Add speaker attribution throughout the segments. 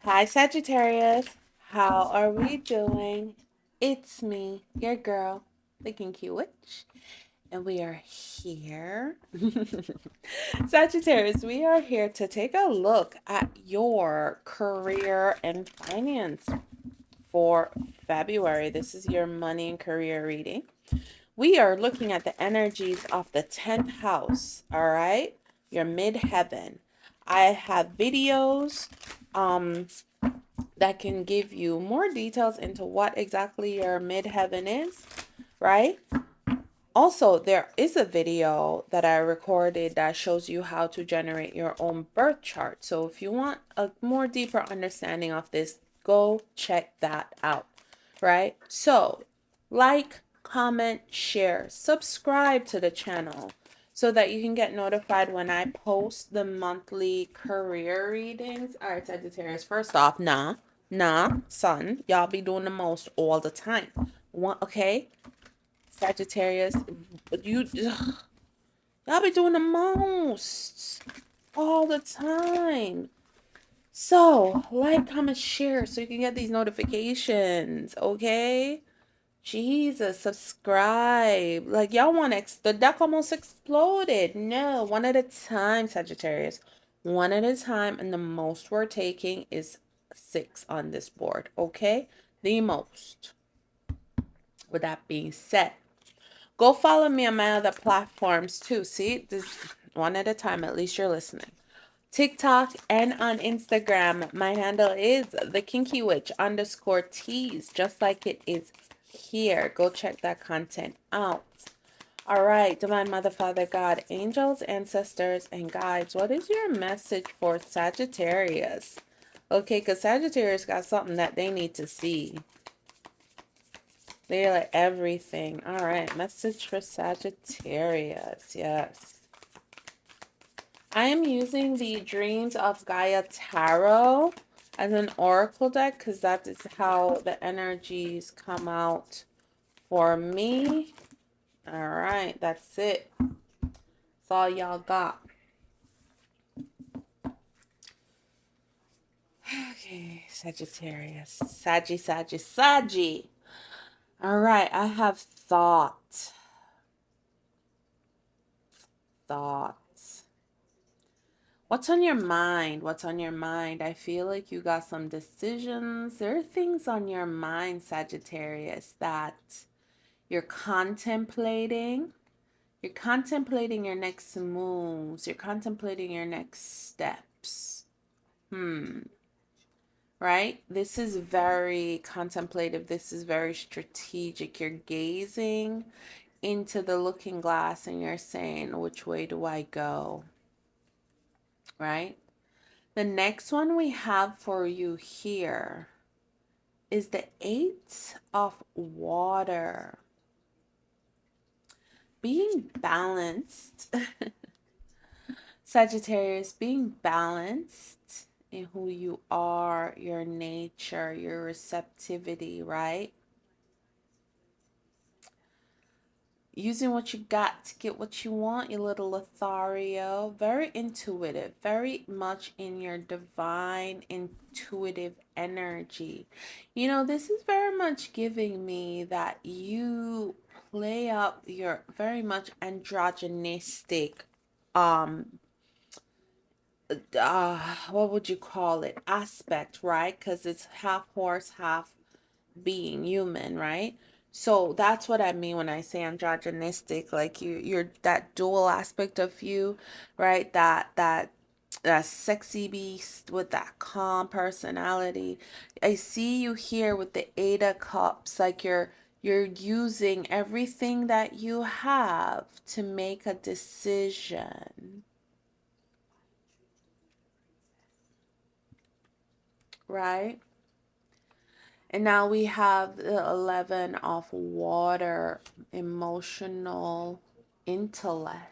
Speaker 1: Hi, Sagittarius. How are we doing? It's me, your girl, the Kinky Witch, and we are here. Sagittarius, we are here to take a look at your career and finance for February. This is your money and career reading. We are looking at the energies of the 10th house, all right? Your midheaven. I have videos that can give you more details into what exactly your midheaven is, right? Also, there is a video that I recorded that shows you how to generate your own birth chart. So if you want a more deeper understanding of this, go check that out, right? So, like, comment, share, subscribe to the channel so that you can get notified when I post the monthly career readings. All right, Sagittarius, first off, son, y'all be doing the most all the time. Okay? Sagittarius, you y'all be doing the most all the time. So, like, comment, share so you can get these notifications, okay? Jesus, subscribe. Like, y'all want the deck almost exploded. No, one at a time, Sagittarius. One at a time, and the most we're taking is 6 on this board, okay? The most. With that being said, go follow me on my other platforms too. See, this one at a time, at least you're listening. TikTok and on Instagram, my handle is the Kinky Witch underscore tease, just like it is here. Go check that content out. All right, Divine Mother, Father, God, angels, ancestors, and guides, what is your message for Sagittarius? Okay, because Sagittarius got something that they need to see. They like everything. All right, message for Sagittarius. Yes. I am using the Dreams of Gaia Tarot as an oracle deck because that is how the energies come out for me. All right, that's it. That's all y'all got. Okay, Sagittarius. Saggy. All right, I have thought. Thoughts. What's on your mind? What's on your mind? I feel like you got some decisions. There are things on your mind, Sagittarius, that you're contemplating. You're contemplating your next moves. You're contemplating your next steps. Right? This is very contemplative. This is very strategic. You're gazing into the looking glass and you're saying, which way do I go? Right? The next one we have for you here is the Eight of Water. Being balanced. Sagittarius, being balanced in who you are, your nature, your receptivity, right? Using what you got to get what you want, your little Lothario. Very intuitive, very much in your divine, intuitive energy. You know, this is very much giving me that you play up your very much androgynistic, um, what would you call it? Aspect, right? Because it's half horse, half being human, right? So that's what I mean when I say androgynistic, like you're that dual aspect of you, right? That sexy beast with that calm personality. I see you here with the Eight of Cups, like you're using everything that you have to make a decision, right? And now we have the 11 of water, emotional intellect.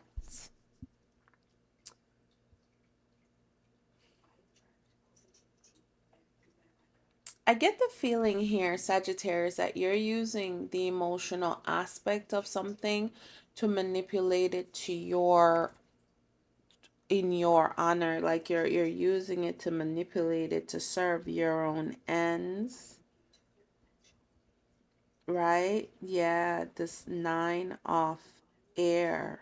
Speaker 1: I get the feeling here, Sagittarius, that you're using the emotional aspect of something to manipulate it to your in your honor, like you're using it to manipulate it to serve your own ends, right? Yeah, this 9 of air,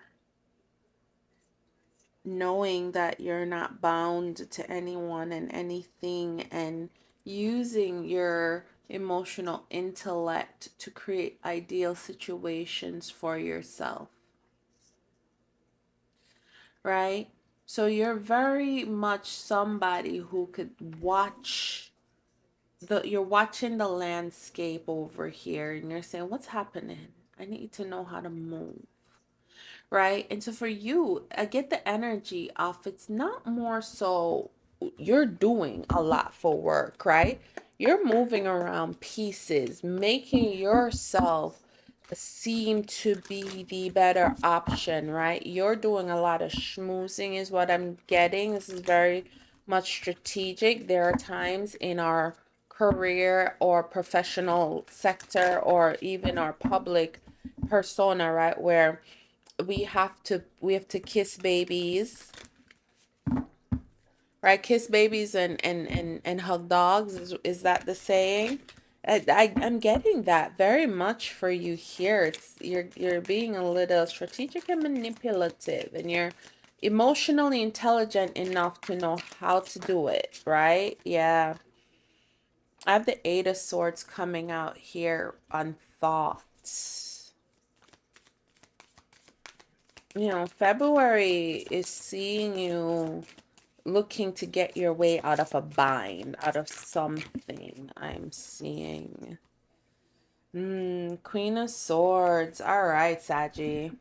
Speaker 1: knowing that you're not bound to anyone and anything, and using your emotional intellect to create ideal situations for yourself, right? So you're very much somebody who could watch you're watching the landscape over here and you're saying, what's happening? I need to know how to move. Right? And so for you, I get the energy of it's not more so you're doing a lot for work, right? You're moving around pieces, making yourself seem to be the better option, right? You're doing a lot of schmoozing, is what I'm getting. This is very much strategic. There are times in our career or professional sector or even our public persona, right, where we have to kiss babies, right? Kiss babies and hug dogs, is that the saying? I'm getting that very much for you here. It's you're being a little strategic and manipulative, and you're emotionally intelligent enough to know how to do it, right? Yeah. I have the 8 of Swords coming out here on thoughts. February is seeing you looking to get your way out of a bind, out of something. I'm seeing. Queen of Swords. All right, Saggy.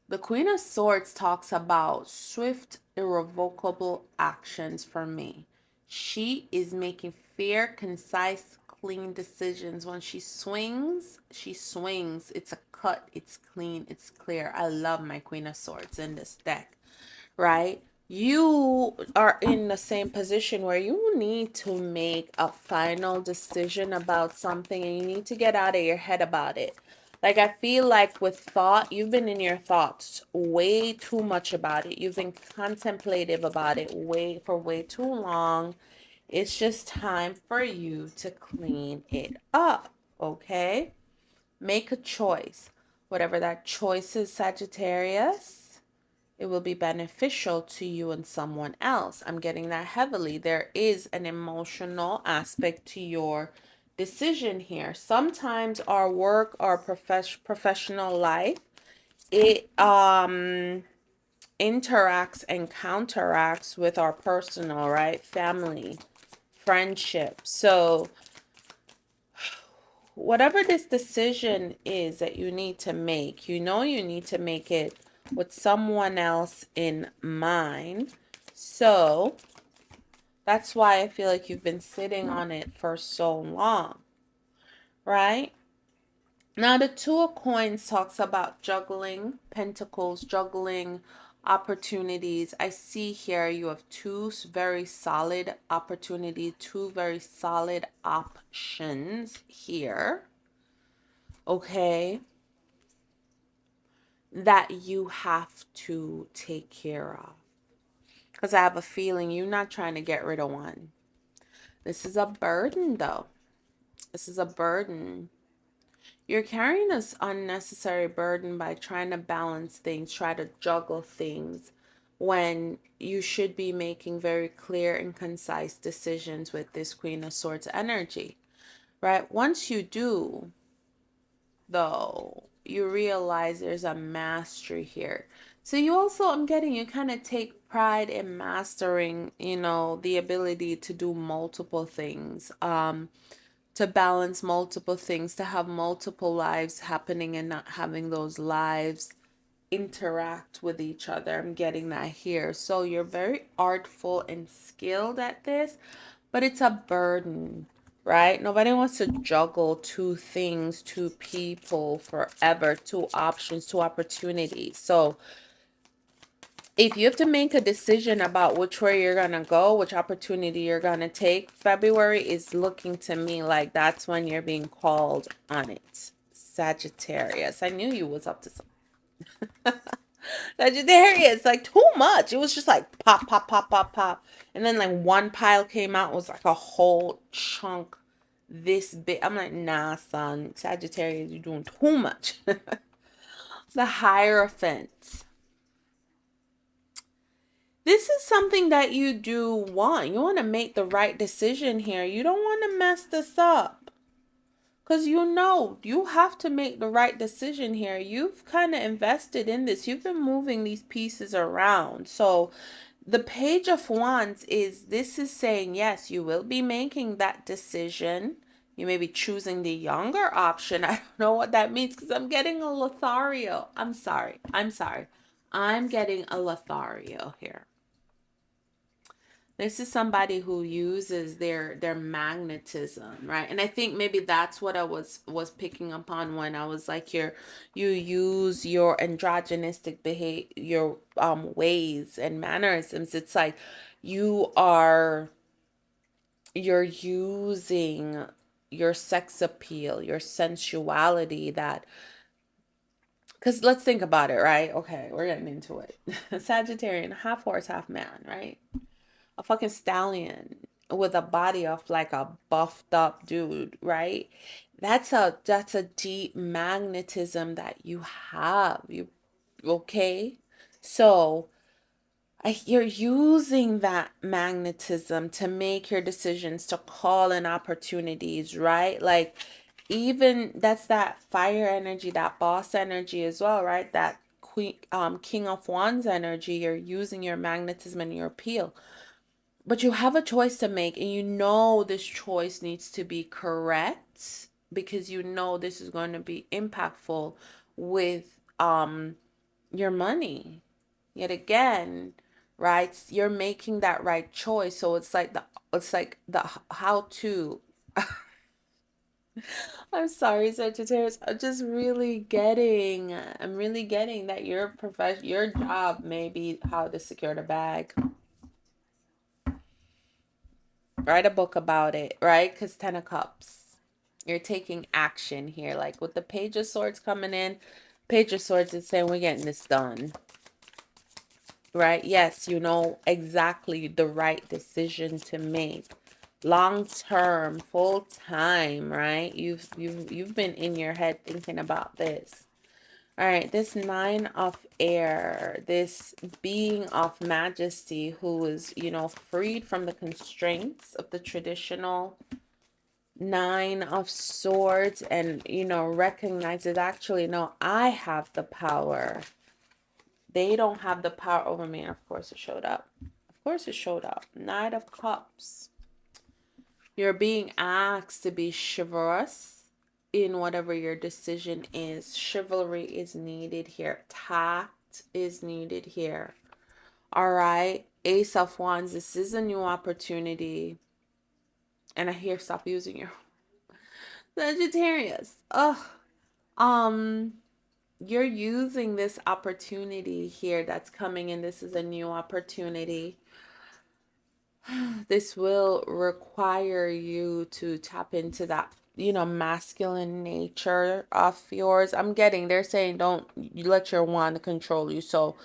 Speaker 1: The Queen of Swords talks about swift, irrevocable actions for me. She is making fair, concise, clean decisions. When she swings, she swings. It's a cut, it's clean, it's clear. I love my Queen of Swords in this deck, right? You are in the same position where you need to make a final decision about something and you need to get out of your head about it. Like, I feel like with thought, you've been in your thoughts way too much about it. You've been contemplative about it way too long. It's just time for you to clean it up, okay? Make a choice. Whatever that choice is, Sagittarius, it will be beneficial to you and someone else. I'm getting that heavily. There is an emotional aspect to your decision here. Sometimes our work, our professional life, it interacts and counteracts with our personal, right? Family, friendship. So whatever this decision is that you need to make, you need to make it with someone else in mind. So that's why I feel like you've been sitting on it for so long, right? Now, the Two of Coins talks about juggling pentacles, juggling opportunities. I see here you have two very solid opportunities, two very solid options here. Okay, that you have to take care of. Because I have a feeling you're not trying to get rid of one. This is a burden, though. This is a burden. You're carrying this unnecessary burden by trying to balance things, try to juggle things, when you should be making very clear and concise decisions with this Queen of Swords energy, right? Once you do, though, you realize there's a mastery here. So you also, I'm getting, you kind of take pride in mastering, the ability to do multiple things, to balance multiple things, to have multiple lives happening and not having those lives interact with each other. I'm getting that here. So you're very artful and skilled at this, but it's a burden, right? Nobody wants to juggle two things, two people forever, two options, two opportunities. So if you have to make a decision about which way you're going to go, which opportunity you're going to take, February is looking to me like that's when you're being called on it. Sagittarius. I knew you was up to something. Sagittarius, like too much. It was just like pop, pop, pop, pop, pop. And then like one pile came out, it was like a whole chunk this big. I'm like, nah, son. Sagittarius, you're doing too much. The Hierophant. This is something that you do want. You want to make the right decision here. You don't want to mess this up. Because you know you have to make the right decision here. You've kind of invested in this. You've been moving these pieces around. So the Page of Wands this is saying, yes, you will be making that decision. You may be choosing the younger option. I don't know what that means because I'm getting a Lothario. I'm sorry. I'm sorry. I'm getting a Lothario here. This is somebody who uses their magnetism, right? And I think maybe that's what I was picking up on when I was like, you use your androgynistic behavior, your ways and mannerisms. It's like you're using your sex appeal, your sensuality, that because let's think about it, right? Okay, we're getting into it. Sagittarian, half horse, half man, right? A fucking stallion with a body of like a buffed up dude, right? That's a deep magnetism that you have. You okay? So you're using that magnetism to make your decisions, to call in opportunities, right? Like even that's that fire energy, that boss energy as well, right? That queen, king of wands energy. You're using your magnetism and your appeal, but you have a choice to make, and you know this choice needs to be correct because you know this is going to be impactful with your money. Yet again, right? You're making that right choice. So it's like the how to. I'm sorry, Sagittarius. I'm really getting that your job may be how to secure the bag. Write a book about it, right? Because Ten of Cups, you're taking action here. Like with the Page of Swords coming in, Page of Swords is saying we're getting this done, right? Yes, you know exactly the right decision to make. Long term, full time, right? You've been in your head thinking about this. All right, this Nine of Air, this being of majesty who is, freed from the constraints of the traditional Nine of Swords, and, recognizes actually, no, I have the power. They don't have the power over me. And of course it showed up. Of course it showed up. Knight of Cups. You're being asked to be chivalrous in whatever your decision is. Chivalry is needed here. Tact is needed here. All right. Ace of Wands. This is a new opportunity. And I hear stop using your Sagittarius. Ugh. You're using this opportunity here that's coming in. This is a new opportunity. This will require you to tap into that, masculine nature of yours. They're saying don't you let your wand control you. So,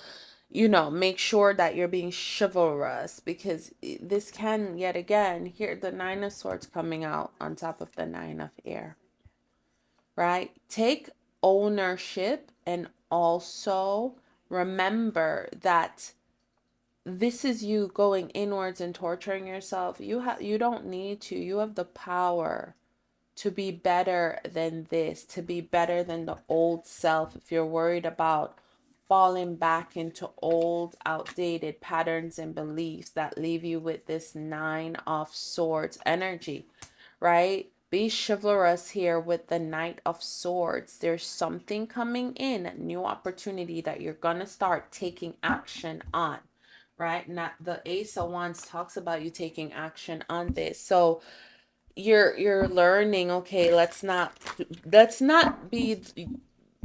Speaker 1: make sure that you're being chivalrous because this can, yet again, here the Nine of Swords coming out on top of the Nine of Air, right? Take ownership and also remember that this is you going inwards and torturing yourself. You don't need to. You have the power to be better than this, to be better than the old self. If you're worried about falling back into old, outdated patterns and beliefs that leave you with this Nine of Swords energy, right? Be chivalrous here with the Knight of Swords. There's something coming in, new opportunity that you're gonna start taking action on, right? Not the Ace of Wands talks about you taking action on this. So you're learning, okay, let's not do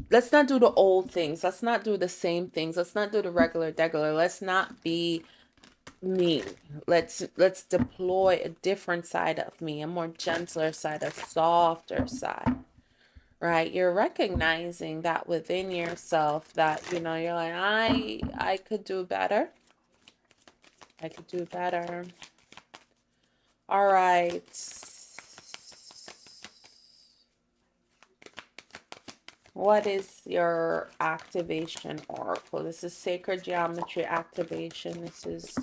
Speaker 1: the old things. Let's not do the same things. Let's not do the regular. Let's not be me. Let's deploy a different side of me, a more gentler side, a softer side, right? You're recognizing that within yourself that, you're like, I could do better. I could do better. All right. What is your activation oracle? This is sacred geometry activation. This is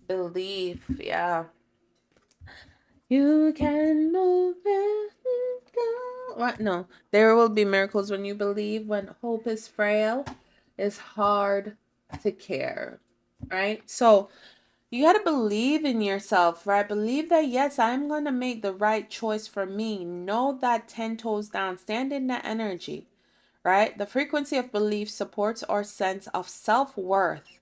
Speaker 1: belief. Yeah. You can move it. What? No. There will be miracles when you believe. When hope is frail, it's hard to care. Right? So you got to believe in yourself, right? Believe that, yes, I'm going to make the right choice for me. Know that 10 toes down. Stand in that energy, right? The frequency of belief supports our sense of self-worth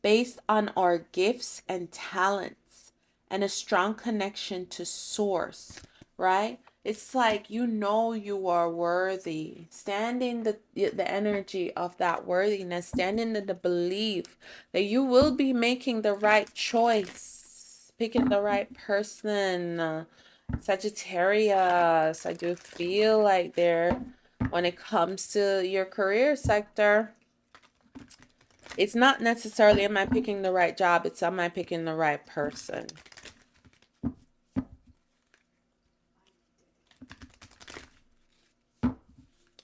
Speaker 1: based on our gifts and talents and a strong connection to source, right? It's like, you are worthy. Stand in the energy of that worthiness. Stand in the belief that you will be making the right choice, picking the right person. Sagittarius, I do feel like when it comes to your career sector, it's not necessarily am I picking the right job, it's am I picking the right person.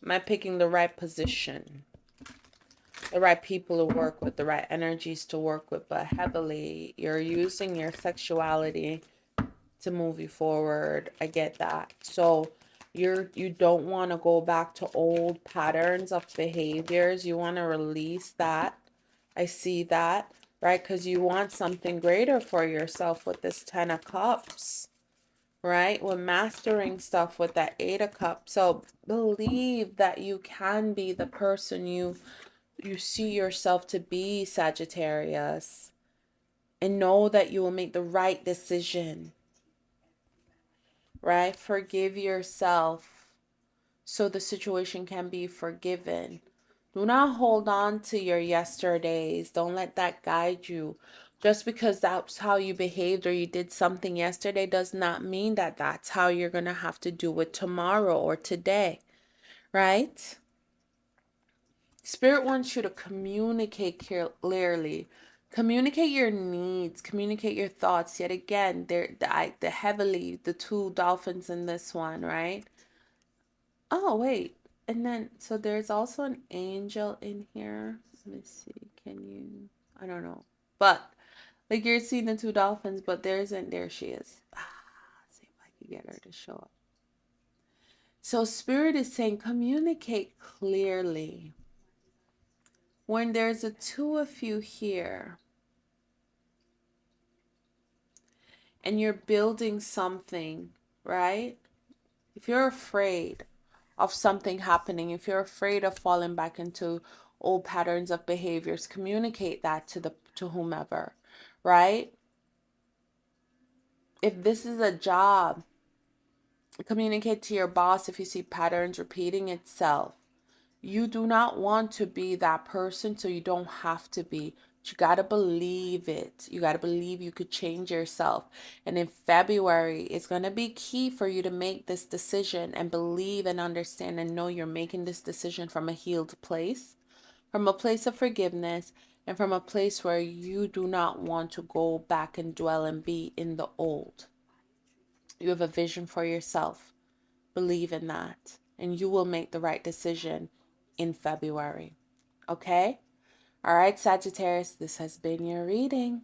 Speaker 1: Am I picking the right position? The right people to work with, the right energies to work with, but heavily you're using your sexuality to move you forward. I get that. So you don't want to go back to old patterns of behaviors. You want to release that. I see that, right? Because you want something greater for yourself with this 10 of Cups, right? We're mastering stuff with that 8 of Cups. So believe that you can be the person you see yourself to be, Sagittarius, and know that you will make the right decision, right? Forgive yourself so the situation can be forgiven. Do not hold on to your yesterdays. Don't let that guide you. Just because that's how you behaved or you did something yesterday does not mean that that's how you're going to have to do it tomorrow or today, right? Spirit wants you to communicate clearly. Communicate your needs, communicate your thoughts. Yet again, the two dolphins in this one, right? Oh, wait. And then, so there's also an angel in here. Let me see. Can you? I don't know. But, like, you're seeing the two dolphins, but there she is. Let's see if I can get her to show up. So, Spirit is saying, communicate clearly. When there's a two of you here, and you're building something, right? If you're afraid of something happening, if you're afraid of falling back into old patterns of behaviors, communicate that to whomever, right? If this is a job, communicate to your boss if you see patterns repeating itself. You do not want to be that person, so you don't have to be. But you got to believe it. You got to believe you could change yourself. And in February, it's going to be key for you to make this decision and believe and understand and know you're making this decision from a healed place, from a place of forgiveness, and from a place where you do not want to go back and dwell and be in the old. You have a vision for yourself. Believe in that, and you will make the right decision in February. Okay? All right, Sagittarius, this has been your reading.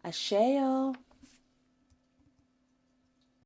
Speaker 1: Asheo.